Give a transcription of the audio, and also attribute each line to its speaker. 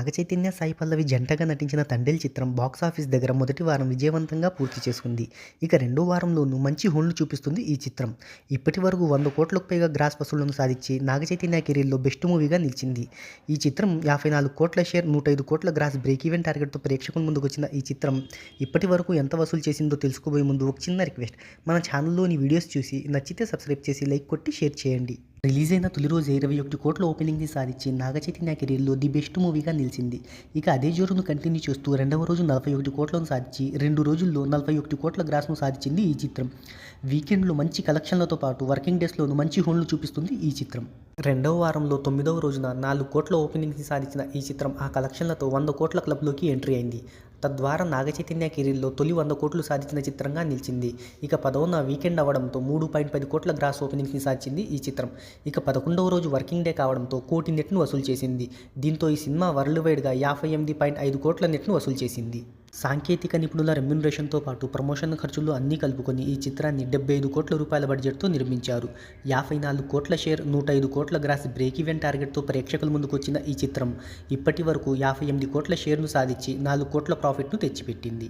Speaker 1: నాగచైతన్య, సాయి పల్లవి జంటగా నటించిన 'తండేల్' చిత్రం బాక్సాఫీస్ దగ్గర మొదటి వారం విజయవంతంగా పూర్తి చేసుకుంది. ఇక రెండో వారంలోనూ మంచి హోల్డ్ చూపిస్తుంది ఈ చిత్రం. ఇప్పటి వరకు 100 కోట్లకు పైగా గ్రాస్ వసూళ్లను సాధించి నాగచైతన్య కెరీర్‌లో బెస్ట్ మూవీగా నిలిచింది. ఈ చిత్రం 54 కోట్ల షేర్, 105 కోట్ల గ్రాస్ బ్రేక్ ఈవెన్ టార్గెట్‌తో ప్రేక్షకుల ముందుకొచ్చిన ఈ చిత్రం ఇప్పటి వరకు ఎంత వసూలు చేసిందో తెలుసుకోబోయే ముందు ఒక చిన్న రిక్వెస్ట్. మన ఛానల్‌లోని వీడియోస్ చూసి నచ్చితే సబ్స్క్రైబ్ చేసి లైక్ కొట్టి షేర్ చేయండి. రిలీజ్ అయిన తొలి రోజే 21 కోట్ల ఓపెనింగ్‌ని సాధించి నాగచైతన్య కెరీర్‌లో ది బెస్ట్ మూవీగా నిలిచింది. ఇక అదే జోరును కంటిన్యూ చేస్తూ రెండవ రోజు 41 కోట్లను సాధించి 2 రోజుల్లో 41 కోట్ల గ్రాస్‌ను సాధించింది ఈ చిత్రం. వీకెండ్‌లో మంచి కలెక్షన్లతో పాటు వర్కింగ్ డేస్‌లోనూ మంచి హోల్డ్‌ను చూపిస్తుంది ఈ చిత్రం. రెండవ వారంలో 9వ రోజున 4 కోట్ల ఓపెనింగ్‌ని సాధించిన ఈ చిత్రం ఆ కలెక్షన్లతో 100 కోట్ల క్లబ్‌లోకి ఎంట్రీ అయింది. తద్వారా నాగచైతన్య కెరీర్‌లో తొలి 100 కోట్లు సాధించిన చిత్రంగా నిలిచింది. ఇక 10వ వీకెండ్ అవ్వడంతో 3.10 కోట్ల గ్రాస్ ఓపెనింగ్స్‌ని సాధించింది ఈ చిత్రం. ఇక 11వ రోజు వర్కింగ్ డే కావడంతో 1 కోటి నెట్‌ను వసూలు చేసింది. దీంతో ఈ సినిమా వరల్డ్ వైడ్‌గా 58.5 కోట్ల నెట్‌ను వసూలు చేసింది. సాంకేతిక నిపుణుల రెమ్యునరేషన్‌తో పాటు ప్రమోషన్ ఖర్చులు అన్నీ కలుపుకొని ఈ చిత్రాన్ని 75 కోట్ల రూపాయల బడ్జెట్‌తో నిర్మించారు. 54 కోట్ల షేర్, 105 కోట్ల గ్రాస్ బ్రేక్ ఈవెన్ టార్గెట్‌తో ప్రేక్షకుల ముందుకొచ్చిన ఈ చిత్రం ఇప్పటి వరకు 58 కోట్ల షేర్‌ను సాధించి 4 కోట్ల ప్రాఫిట్‌ను తెచ్చిపెట్టింది.